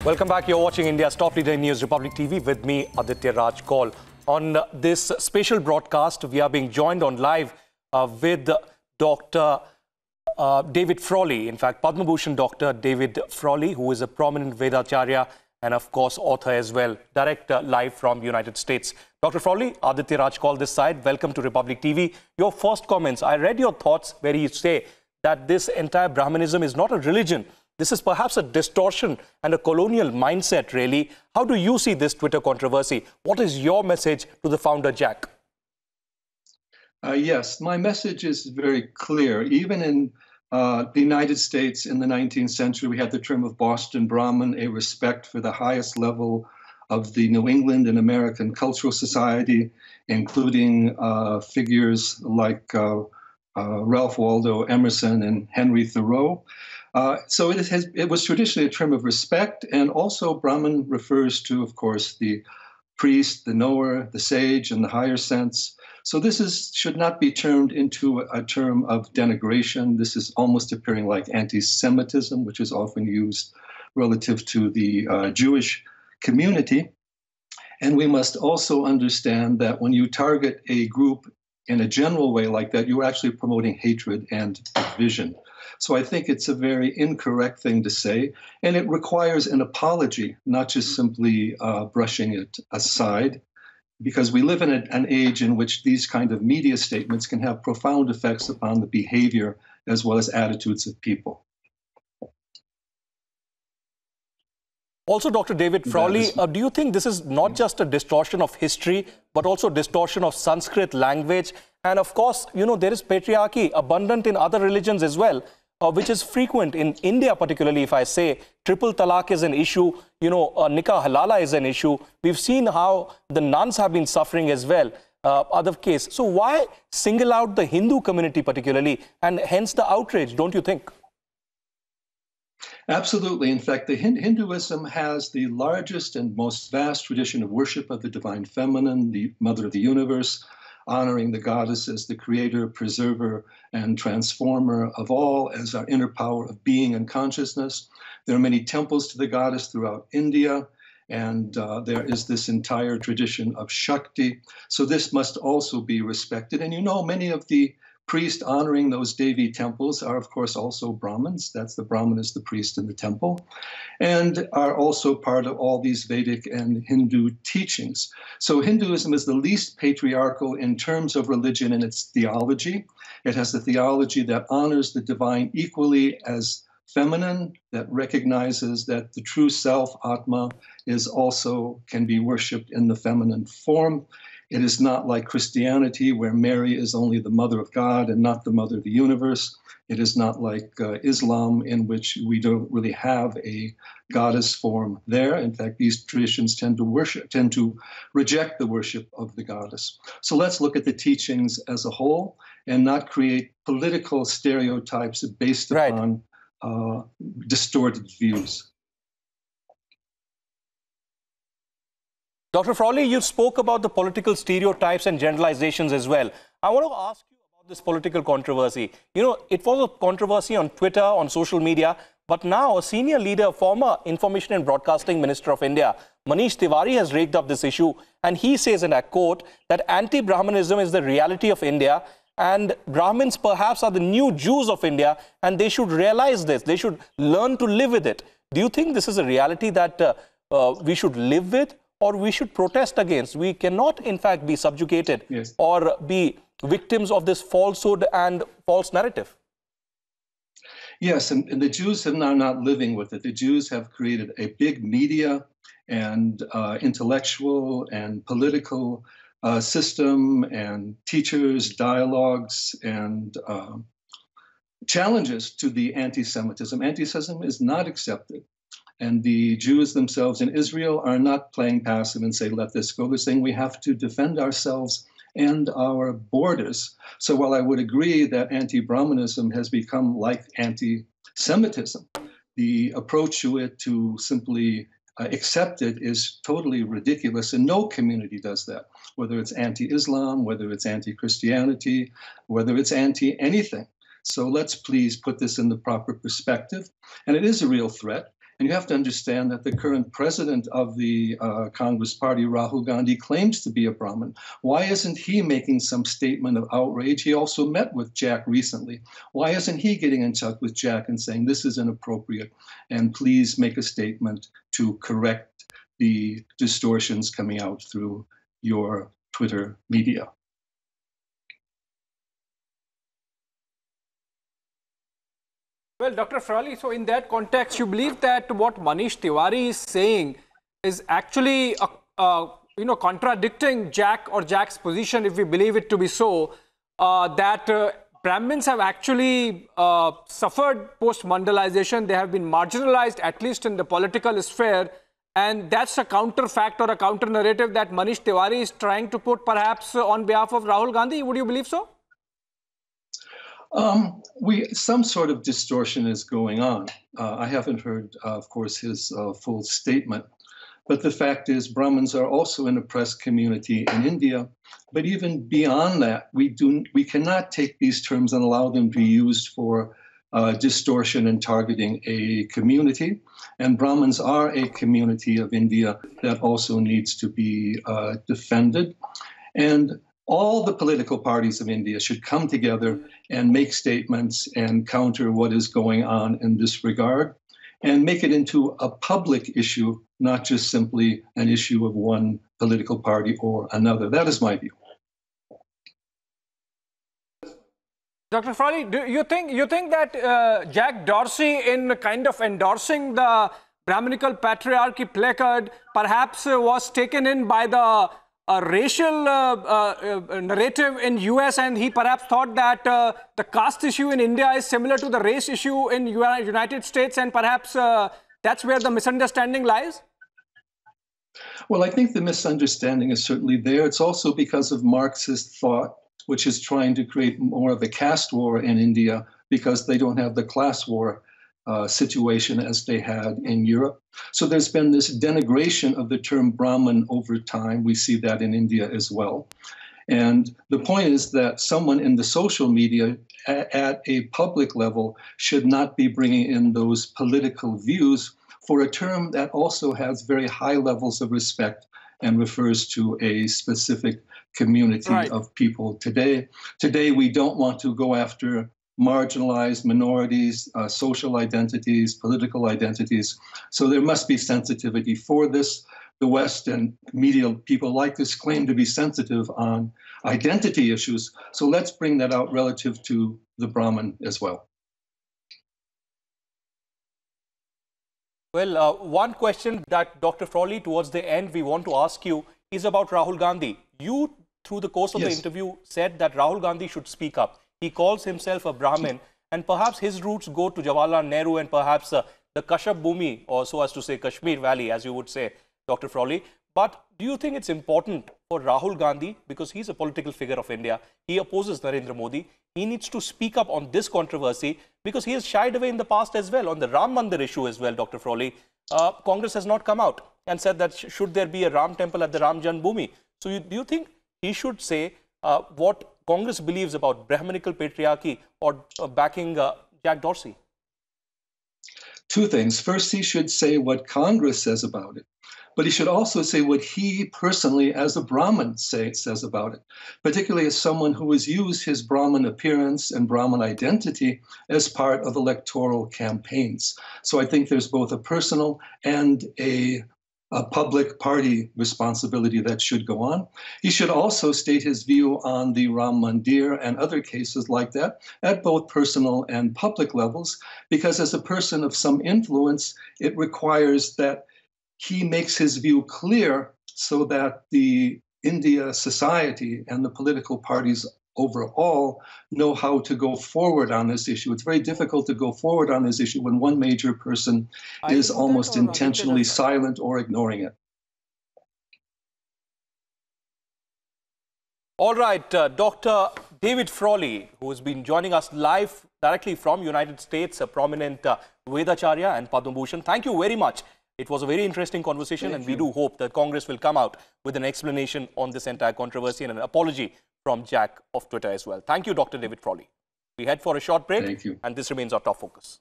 Welcome back. You're watching India's top leader in news, Republic TV, with me, Aditya Raj Kaul. On this special broadcast, we are being joined on live with Dr. David Frawley. In fact, Padma Bhushan Dr. David Frawley, who is a prominent Vedacharya and, of course, author as well. Direct live from United States. Dr. Frawley, Aditya Raj Kaul this side. Welcome to Republic TV. Your first comments. I read your thoughts where you say that this entire Brahminism is not a religion. This is perhaps a distortion and a colonial mindset, really. How do you see this Twitter controversy? What is your message to the founder, Jack? Yes, my message is very clear. Even in the United States in the 19th century, we had the term of Boston Brahmin, a respect for the highest level of the New England and American cultural society, including figures like Ralph Waldo Emerson and Henry Thoreau. So it was traditionally a term of respect, and also Brahmin refers to, of course, the priest, the knower, the sage, in the higher sense. So this should not be turned into a term of denigration. This is almost appearing like anti-Semitism, which is often used relative to the Jewish community. And we must also understand that when you target a group in a general way like that, you're actually promoting hatred and division. So I think it's a very incorrect thing to say, and it requires an apology, not just simply brushing it aside, because we live in an age in which these kind of media statements can have profound effects upon the behavior as well as attitudes of people. Also, Dr. David Frawley, do you think this is not just a distortion of history, but also distortion of Sanskrit language? And of course, you know, there is patriarchy abundant in other religions as well, which is frequent in India, particularly. If I say triple talaq is an issue, you know, nikah halala is an issue. We've seen how the nuns have been suffering as well, other case. So why single out the Hindu community particularly, and hence the outrage, don't you think? Absolutely. In fact, the Hinduism has the largest and most vast tradition of worship of the divine feminine, the mother of the universe, honoring the goddess as the creator, preserver, and transformer of all, as our inner power of being and consciousness. There are many temples to the goddess throughout India, and there is this entire tradition of Shakti. So this must also be respected. And you know, many of the priests honoring those Devi temples are, of course, also Brahmins. That's the Brahmin is the priest in the temple, and are also part of all these Vedic and Hindu teachings. So Hinduism is the least patriarchal in terms of religion and its theology. It has a theology that honors the divine equally as feminine, that recognizes that the true self, Atma, is also can be worshipped in the feminine form. It is not like Christianity, where Mary is only the mother of God and not the mother of the universe. It is not like Islam, in which we don't really have a goddess form there. In fact, these traditions tend to reject the worship of the goddess. So let's look at the teachings as a whole and not create political stereotypes based upon distorted views. Dr. Frawley, you spoke about the political stereotypes and generalizations as well. I want to ask you about this political controversy. You know, it was a controversy on Twitter, on social media, but now a senior leader, former Information and Broadcasting Minister of India, Manish Tiwari, has raked up this issue. And he says, and I quote, that anti-Brahminism is the reality of India, and Brahmins perhaps are the new Jews of India, and they should realize this. They should learn to live with it. Do you think this is a reality that we should live with, or we should protest against? We cannot, in fact, be subjugated or be victims of this falsehood and false narrative. Yes, and the Jews are now not living with it. The Jews have created a big media and intellectual and political system and teachers, dialogues, and challenges to the anti-Semitism. Anti-Semitism is not accepted. And the Jews themselves in Israel are not playing passive and say, let this go. They're saying we have to defend ourselves and our borders. So while I would agree that anti-Brahminism has become like anti-Semitism, the approach to it to simply accept it is totally ridiculous, and no community does that, whether it's anti-Islam, whether it's anti-Christianity, whether it's anti-anything. So let's please put this in the proper perspective. And it is a real threat. And you have to understand that the current president of the Congress Party, Rahul Gandhi, claims to be a Brahmin. Why isn't he making some statement of outrage? He also met with Jack recently. Why isn't he getting in touch with Jack and saying, this is inappropriate, and please make a statement to correct the distortions coming out through your Twitter media? Well, Dr. Frawley, so in that context, you believe that what Manish Tiwari is saying is actually, contradicting Jack or Jack's position, if we believe it to be so, that Brahmins have actually suffered post-Mandalization. They have been marginalized, at least in the political sphere. And that's a counterfact or a counter-narrative that Manish Tiwari is trying to put perhaps on behalf of Rahul Gandhi. Would you believe so? Some sort of distortion is going on. I haven't heard, of course, his full statement. But the fact is, Brahmins are also an oppressed community in India. But even beyond that, we cannot take these terms and allow them to be used for distortion and targeting a community. And Brahmins are a community of India that also needs to be defended. And all the political parties of India should come together and make statements and counter what is going on in this regard and make it into a public issue, not just simply an issue of one political party or another. That is my view. Dr. Frawley, do you think that Jack Dorsey, in kind of endorsing the Brahminical patriarchy placard, perhaps was taken in by the racial narrative in US, and he perhaps thought that the caste issue in India is similar to the race issue in United States, and perhaps that's where the misunderstanding lies? Well, I think the misunderstanding is certainly there. It's also because of Marxist thought, which is trying to create more of a caste war in India because they don't have the class war situation as they had in Europe. So there's been this denigration of the term Brahmin over time. We see that in India as well. And the point is that someone in the social media at a public level should not be bringing in those political views for a term that also has very high levels of respect and refers to a specific community of people. Today, we don't want to go after marginalized minorities, social identities, political identities. So there must be sensitivity for this. The West and media people like this claim to be sensitive on identity issues. So let's bring that out relative to the Brahmin as well. Well, one question that Dr. Frawley, towards the end, we want to ask you is about Rahul Gandhi. You, through the course of the interview, said that Rahul Gandhi should speak up. He calls himself a Brahmin, and perhaps his roots go to Jawaharlal Nehru and perhaps the Kashyap Bhumi, or so as to say Kashmir Valley, as you would say, Dr. Frawley. But do you think it's important for Rahul Gandhi, because he's a political figure of India, he opposes Narendra Modi, he needs to speak up on this controversy because he has shied away in the past as well, on the Ram Mandir issue as well, Dr. Frawley. Congress has not come out and said that should there be a Ram temple at the Ram Janmabhoomi. So do you think he should say what Congress believes about Brahminical patriarchy or backing Jack Dorsey? Two things. First, he should say what Congress says about it. But he should also say what he personally, as a Brahmin, says about it, particularly as someone who has used his Brahmin appearance and Brahmin identity as part of electoral campaigns. So I think there's both a personal and a public party responsibility that should go on. He should also state his view on the Ram Mandir and other cases like that at both personal and public levels, because as a person of some influence, it requires that he makes his view clear so that the India society and the political parties overall know how to go forward on this issue. It's very difficult to go forward on this issue when one major person is almost intentionally silent or ignoring it. All right, Dr. David Frawley, who has been joining us live directly from United States, a prominent Vedacharya and Padma Bhushan. Thank you very much. It was a very interesting conversation, and we do hope that Congress will come out with an explanation on this entire controversy and an apology from Jack of Twitter as well. Thank you, Dr. David Frawley. We head for a short break, and this remains our top focus.